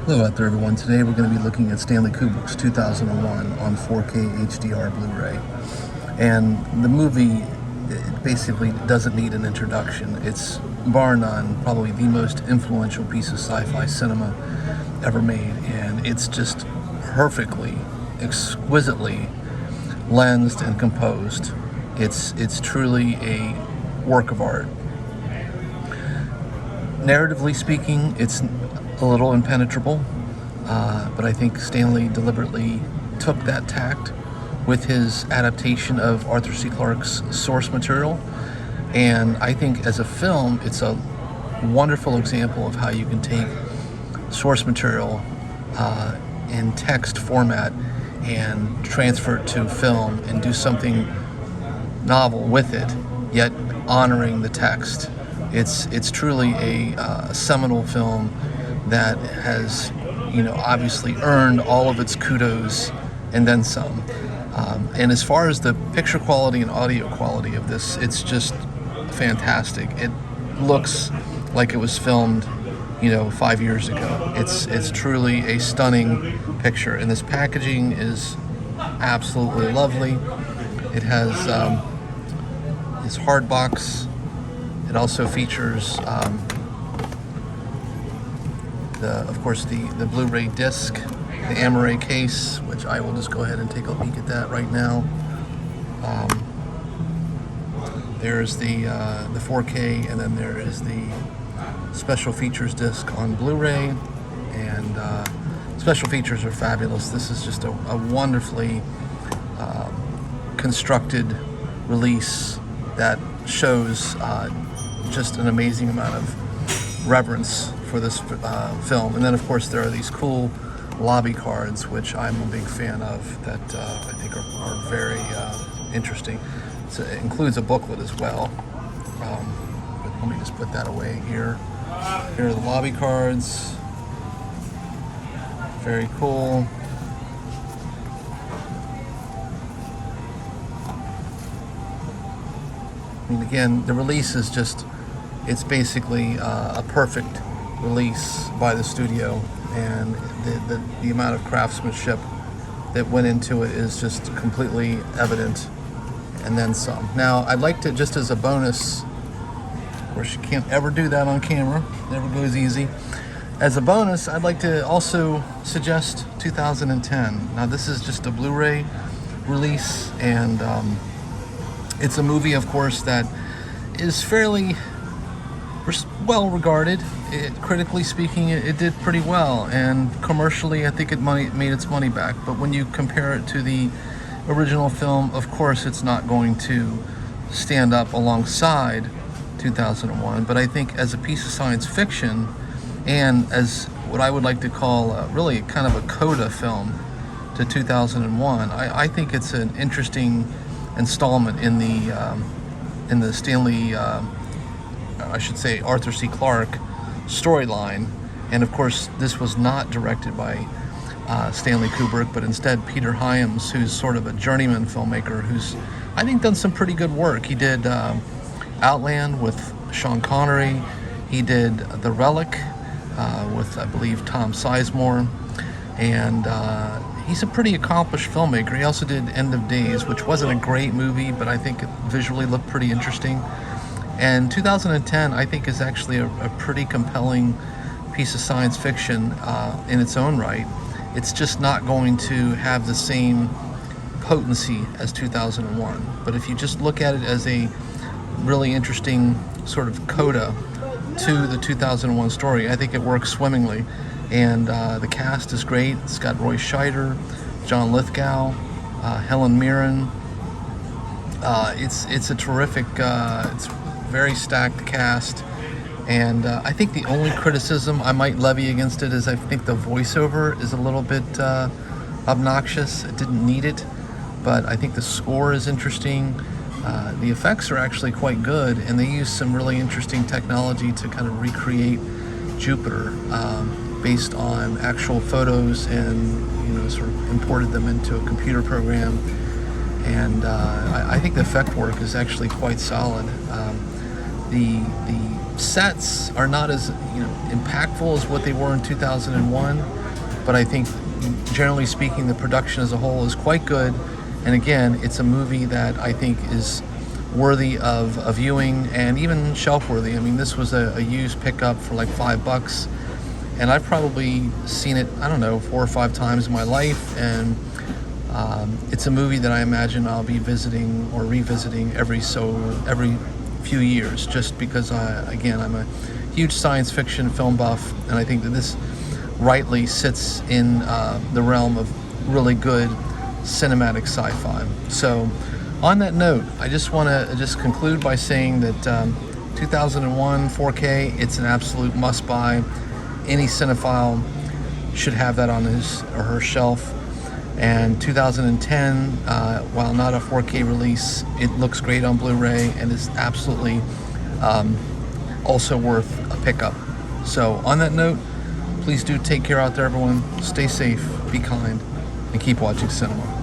Hello out there, everyone. Today we're going to be looking at Stanley Kubrick's 2001 on 4K HDR Blu-ray. And the movie basically doesn't need an introduction. It's, bar none, probably the most influential piece of sci-fi cinema ever made. And it's just perfectly, exquisitely lensed and composed. It's truly a work of art. Narratively speaking, it's a little impenetrable, but I think Stanley deliberately took that tact with his adaptation of Arthur C. Clarke's source material. And I think as a film, it's a wonderful example of how you can take source material in text format and transfer it to film and do something novel with it, yet honoring the text. It's truly a seminal film that has, obviously earned all of its kudos and then some. And as far as the picture quality and audio quality of this, it's just fantastic. It looks like it was filmed, 5 years ago. It's truly a stunning picture, and this packaging is absolutely lovely. It has this hard box. It also features, of course, the Blu-ray disc, the Amaray case, which I will just go ahead and take a peek at that right now. There's the 4K, and then there is the special features disc on Blu-ray, and special features are fabulous. This is just a wonderfully constructed release that shows just an amazing amount of reverence for this film. And then of course there are these cool lobby cards, which I'm a big fan of, that I think are very interesting. So it includes a booklet as well, but let me just put that away here. Here are the lobby cards. Very cool. I mean, again, the release is just, it's basically a perfect release by the studio, and the amount of craftsmanship that went into it is just completely evident, and then some. Now, I'd like to, just as a bonus, of course you can't ever do that on camera, never goes easy. As a bonus, I'd like to also suggest 2010. Now, this is just a Blu-ray release, and it's a movie, of course, that is fairly well regarded. Critically speaking, it did pretty well, and commercially, I think it made its money back. But when you compare it to the original film, of course, it's not going to stand up alongside 2001. But I think as a piece of science fiction, and as what I would like to call really kind of a coda film to 2001, I think it's an interesting installment in the Stanley, I should say Arthur C. Clarke storyline. And of course, this was not directed by Stanley Kubrick, but instead Peter Hyams, who's sort of a journeyman filmmaker who's, I think, done some pretty good work. He did Outland with Sean Connery. He did The Relic with, I believe, Tom Sizemore. And he's a pretty accomplished filmmaker. He also did End of Days, which wasn't a great movie, but I think it visually looked pretty interesting. And 2010, I think, is actually a pretty compelling piece of science fiction in its own right. It's just not going to have the same potency as 2001. But if you just look at it as a really interesting sort of coda to the 2001 story, I think it works swimmingly. And the cast is great. It's got Roy Scheider, John Lithgow, Helen Mirren. It's a terrific, it's very stacked cast. And I think the only criticism I might levy against it is I think the voiceover is a little bit obnoxious. It didn't need it, but I think the score is interesting. The effects are actually quite good, and they use some really interesting technology to kind of recreate Jupiter based on actual photos, and sort of imported them into a computer program. And I think the effect work is actually quite solid. The sets are not as impactful as what they were in 2001, but I think generally speaking the production as a whole is quite good. And again, it's a movie that I think is worthy of a viewing and even shelf worthy. I mean, this was a used pickup for like $5, and I've probably seen it, I don't know, 4 or 5 times in my life. And it's a movie that I imagine I'll be visiting or revisiting every few years, just because again, I'm a huge science fiction film buff, and I think that this rightly sits in the realm of really good cinematic sci-fi. So on that note, I just want to just conclude by saying that 2001 4K, it's an absolute must-buy. Any cinephile should have that on his or her shelf. And 2010, while not a 4K release, it looks great on Blu-ray and is absolutely also worth a pickup. So on that note, please do take care out there, everyone. Stay safe, be kind, and keep watching cinema.